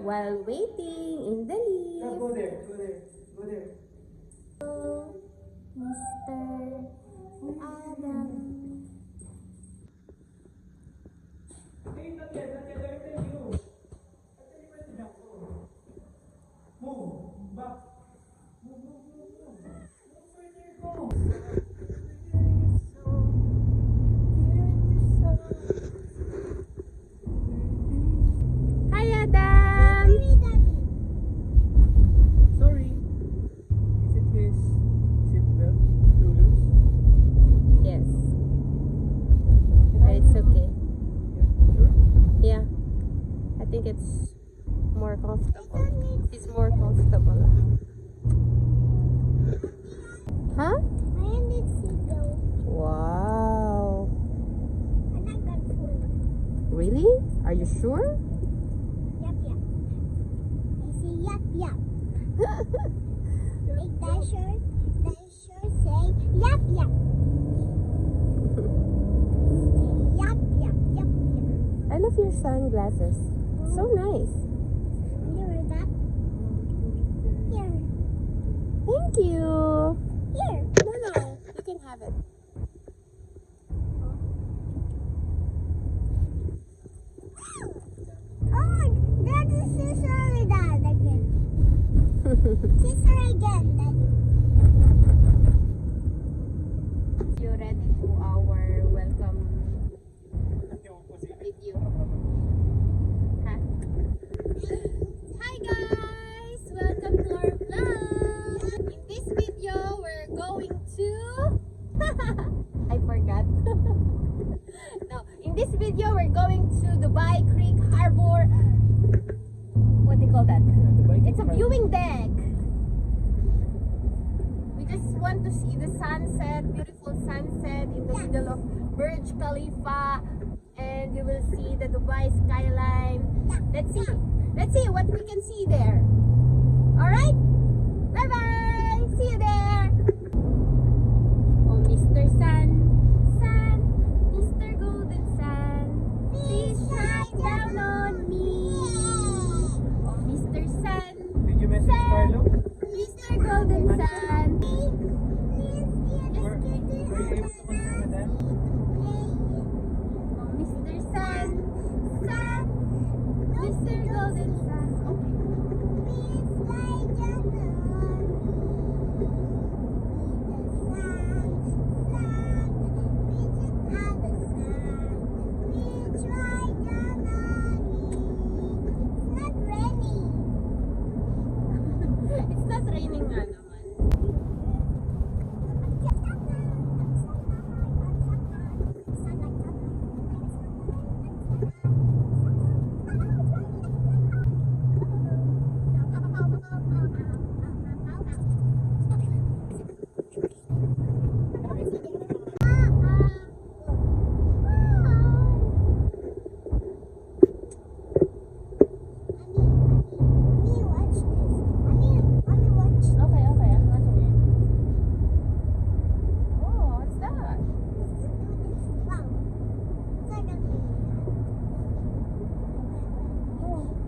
while waiting in the lift. Go there, go there, go there. Hello, Mr. Adam. Hey, not yet, not yet. Let me tell you. I'll tell you when to jump. Move, back. Move, move, move, move. Move further, go. Hi, Adam. Sorry. Is it his seatbelt? Lulu? Yes, but it's okay. Sure? Yeah, I think it's more comfortable. It's more comfortable. Huh? I need seatbelt. Wow. And I got full. Really? Are you sure? Yep, yep. I say yep, yep. Like that shirt say yep, yep. Yep, yep, yep, yep. I love your sunglasses. So nice. You heard that? Here, Thank you. here. No, you can have it. Oh, that's a scissor dad again. Scissor again, Daddy. You ready to our welcome video? Huh? Hi guys! Welcome to our vlog! In this video, we're going to... I forgot. No, in this video, we're going to Dubai Creek Harbor. What do you call that? It's a viewing deck. We just want to see the sunset, beautiful sunset in the middle of Burj Khalifa, and you will see the Dubai skyline. Let's see what we can see there. All right, bye bye. See you there. Oh, Mr. Sun, Mr. Golden Sun, please shine down on me. Oh, Mr. Sun. Did you message Carlo? Mr. Golden Sun. Were you able to confirm with them? Oh, Mr. Sun. Mr. Golden Sun. Okay. It's not raining nga naman. Okay, I'm watching it. Oh, what's that?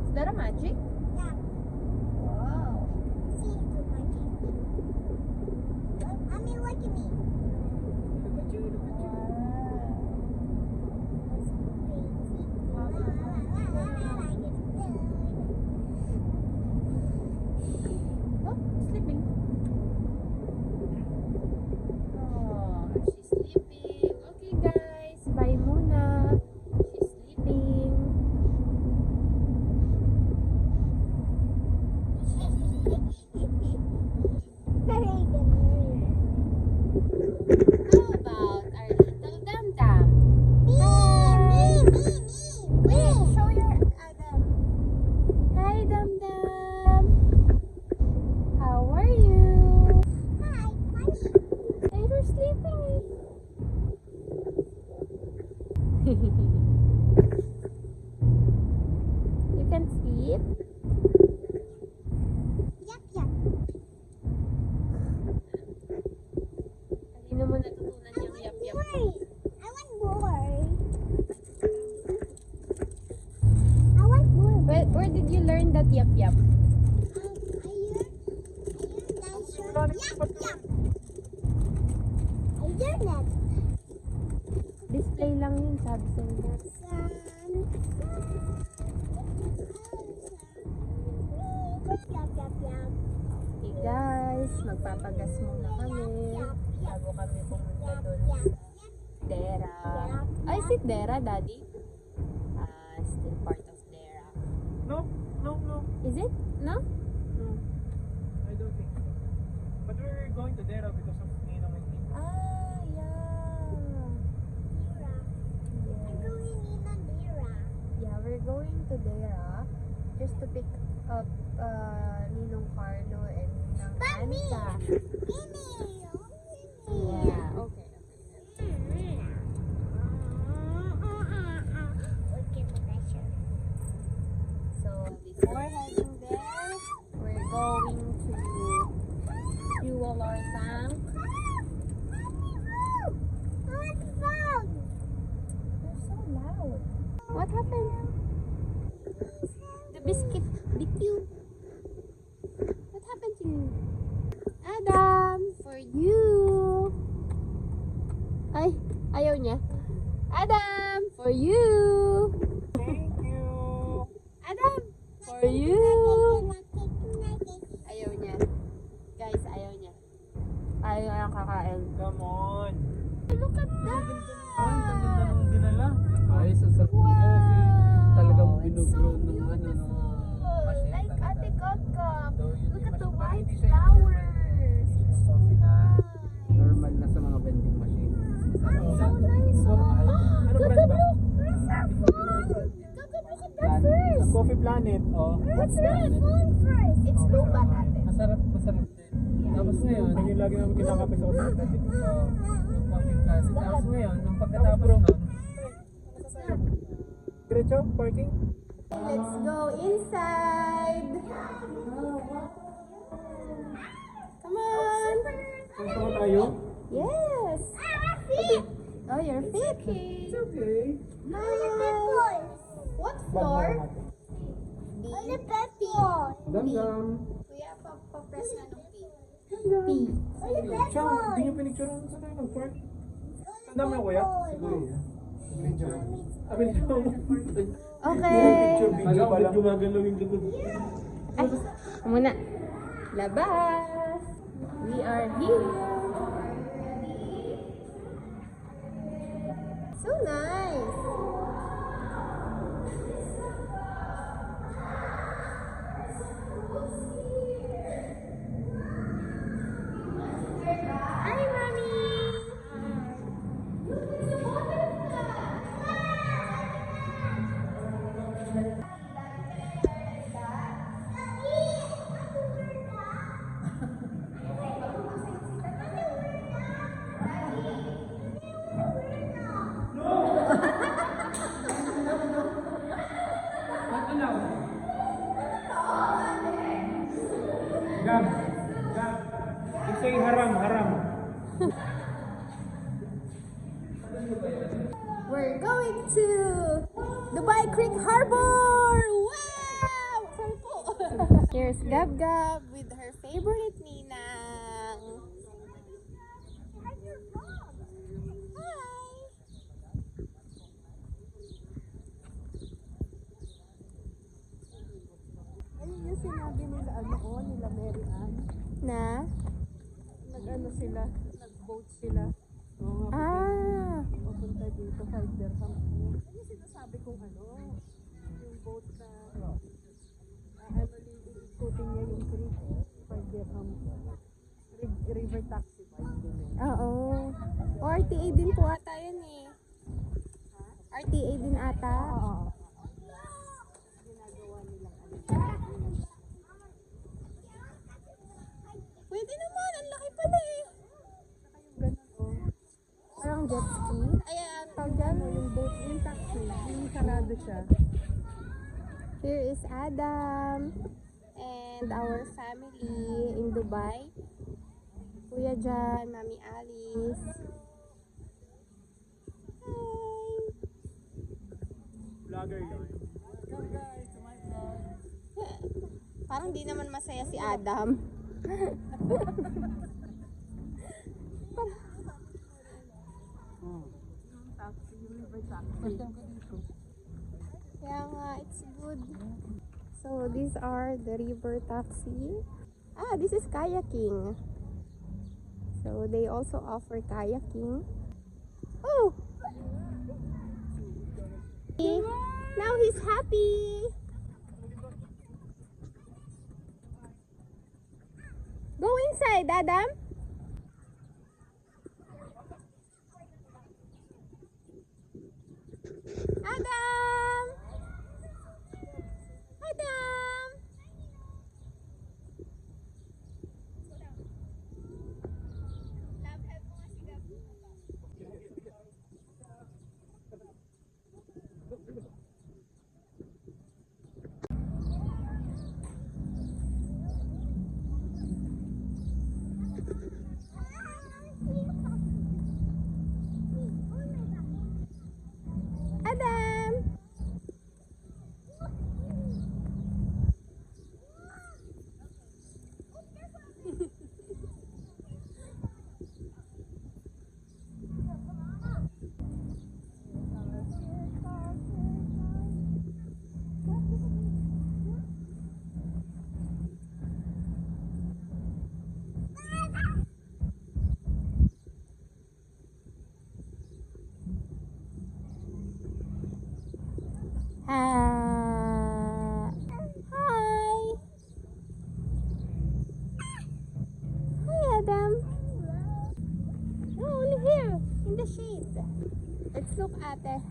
Is that a magic? Wow. Look at me. Look at you, look at you. Oh, sleeping. Oh, she's sleeping. Okay, guys. Bye muna. She's sleeping. How about our little dum-dum? Wait, show your Adam. Hi, dum-dum. How are you? Hey, you're sleeping. You can sleep. Kanino mo na yep, yep. Display lang yun, sabi sa inyo. Okay guys, magpapagas muna kami bago kami pumunta doon sa Dera. Ay, is it Dera, Daddy? Still part of Dera. No, no, no, Is it? No? no. I don't think so. But we're going to Dera because of Ninong and Tita. Ah, yeah. Yeah, we're going to Dera just to pick up Ninong Carlo and Ninang Anita. Yeah, okay. So before heading there, we're going to fuel our tank. They're so loud. What happened? The biscuit bit you. What happened to you? Adam, for you. Ay, ayaw niya. Adam, for you. Thank you. Adam, for you. Ayaw niya. Guys, ayaw niya. Ayaw niya kakain. Come on. Look at that. Ang ganda nung dinala. Ay, sa sarap ng coffee. Talagang It's so binublow ng beautiful. machine Like talaga. Ate Kokok. So, yun Look yung at the machine. white Hindi siya flowers. It's so coffee na nice. normal na sa mga vending machine. It's so nice. Ano brand ba? Where's our phone? Look at that first. Coffee Planet, oh. What's that? It's Lubat, Ate. Masarap, masarap din. Tapos ngayon, Yan yung lagi namin kinakape sa hospital. yung coffee classic. Tapos ngayon, nung pagkatapos nun, Diretso, parking. Let's go inside. Come on. Punta mo tayo? Yes. Oh, your feet. It's okay. What Bag floor? na natin. Gam-gam. Kuya, pa-press na nung P. Siya, hindi niyo pinicturean sa tayo nag-park. Tandaan mo na kuya? Siguro yan. Video. Video mo. Okay. Video pala. Gumagalaw yung likod. Ay, muna. Labas. We are here. So nice. Hi, Mommy. Gam. Gam. It's say haram, haram. We're going to Dubai Creek Harbor. Wow! Sampo. Here's Gab Gab with her favorite ninang. Hi. Ayun yung sinabi nila, nila Mary Ann. Na? Nag-ano sila, nag-boat sila. Oo nga, Ah. papunta dito, 5 dirham. Ayun yung sinasabi kong yung boat na, ikutin niya yung creek, 5 dirham. River taxi, 5 din yun. Oo. O, RTA din po ata yun eh. RTA din ata. Oo. Ginagawa nilang Pwede naman. Ang laki pala eh. ganun, Parang jet ski. Ayan. Tawag dyan. yung boat, yung taxi, yung sarado siya. Here is Adam and our family in Dubai. Kuya Jan, Mami Alice. Hi! Vlogger yun. Come guys to my vlog. Parang di naman masaya si Adam. Kaya nga, it's good. So, these are the river taxi. Ah, this is kayaking. So, they also offer kayaking. Oh! Now he's happy! Go inside, Adam! Adam! Adam! Adam! Hi! Hi, Adam. No, only here, in the shade. Let's look at it.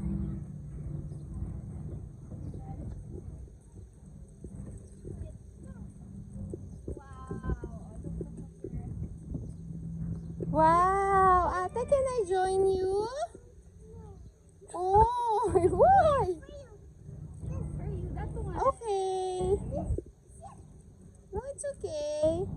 Wow! Ate, can I join you? Oh, why? Okay. No, it's okay.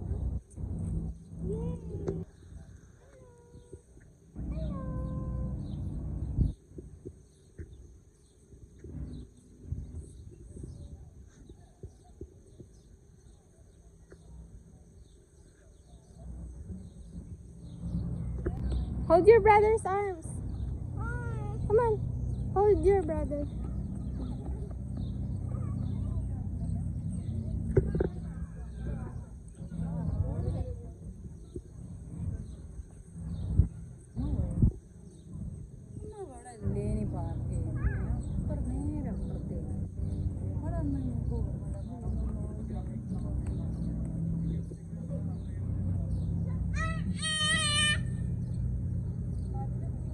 Hold your brother's arms. Come on. Hold your brother.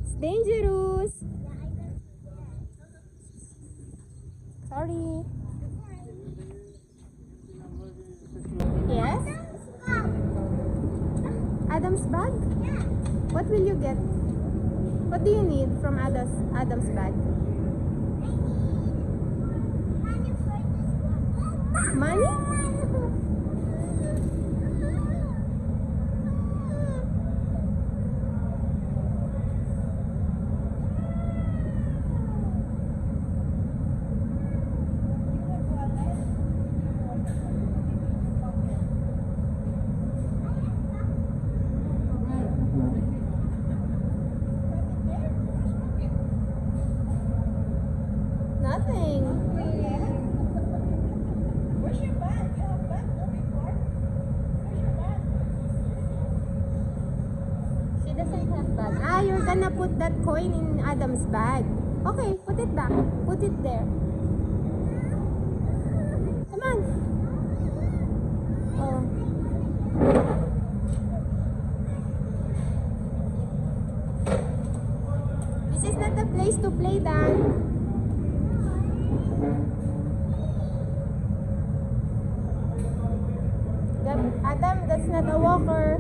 It's dangerous. Sorry. Yes? Adam's bag? What will you get? What do you need from Adam's bag? Money? Nothing. Where's your bag? You have bag before? Where's your bag? She doesn't have bag. Ah, you're gonna put that coin in Adam's bag. Okay, put it back. Put it there. Come on. Oh. This is not the place to play, Dan. Adam, that's not a walker.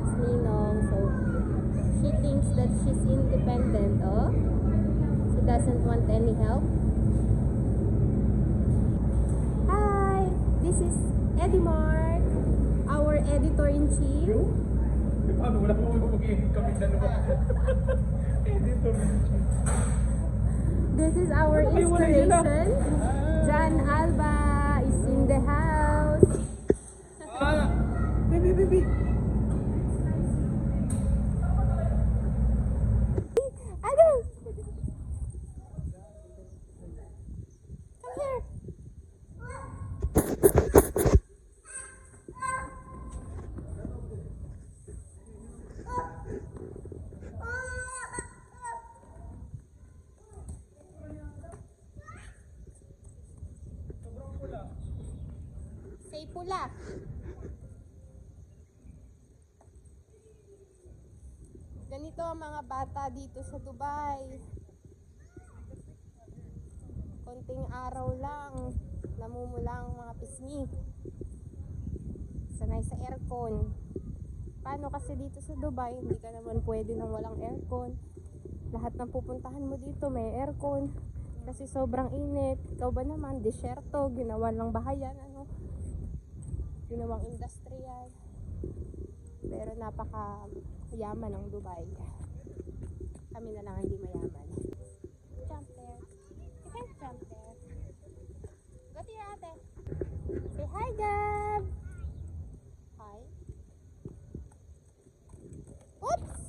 Alex Ninong. So, she thinks that she's independent, oh. She doesn't want any help. Hi! This is Eddie Mark, our editor-in-chief. Paano? Wala mo mag-edit kami dalawa. Editor. This is our inspiration. John Alba is in the house. Baby. Ano? Come here. Say pula. Ganito ang mga bata dito sa Dubai. Konting araw lang, namumula ang mga pisngi. Sanay sa aircon. Paano kasi dito sa Dubai, hindi ka naman pwede nang walang aircon. Lahat ng pupuntahan mo dito may aircon. Kasi sobrang init. Ikaw ba naman, disyerto, ginawan lang bahayan, ano? Ginawang industrial. Pero napaka yaman ng Dubai. Kami na lang hindi mayaman. Jump there. You can jump there. Go to your ate. Say hi, Gab. Hi. Oops!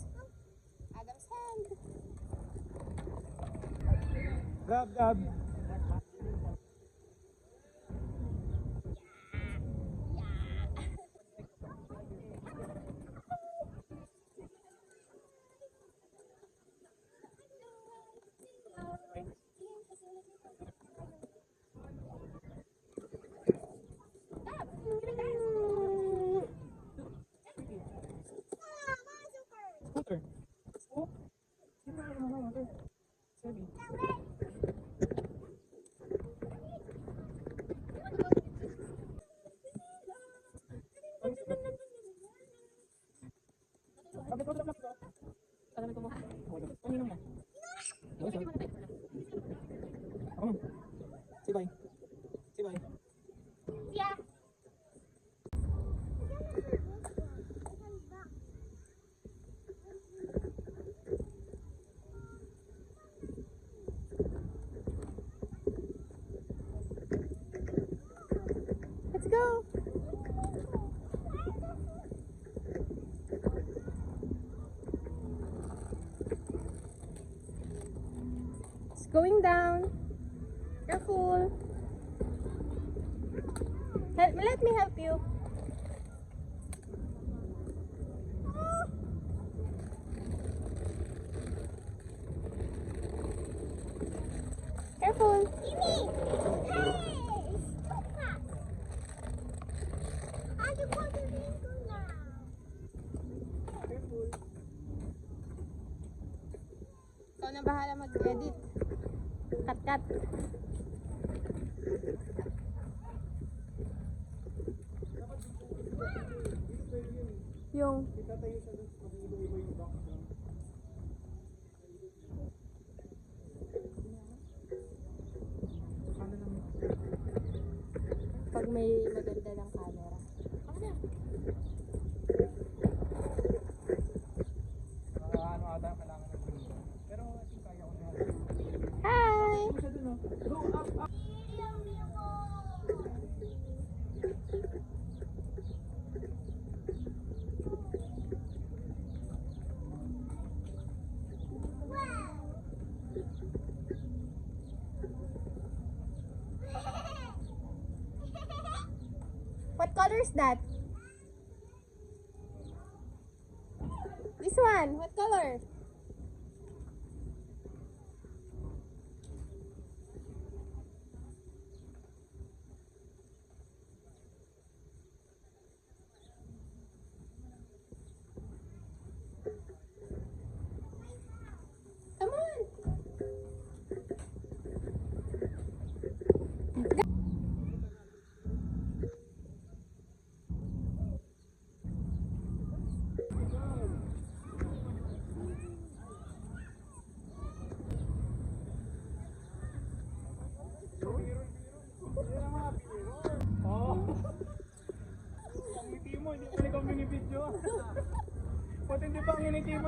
Adam's hand. Gab. Scooter. Oh. Sorry. Say bye. Say bye. Yeah. Let's go. It's going down. Careful. Let me help you. Careful. Ikaw na bahala mag-edit. Cut. Yung pag may maganda ng camera. Ano ata kailangan ng printer. Pero I think kaya ko na. Hi! Siya dun, oh. Go up. What color is that? This one, what color? Come on. Pati hindi pa ang initibo.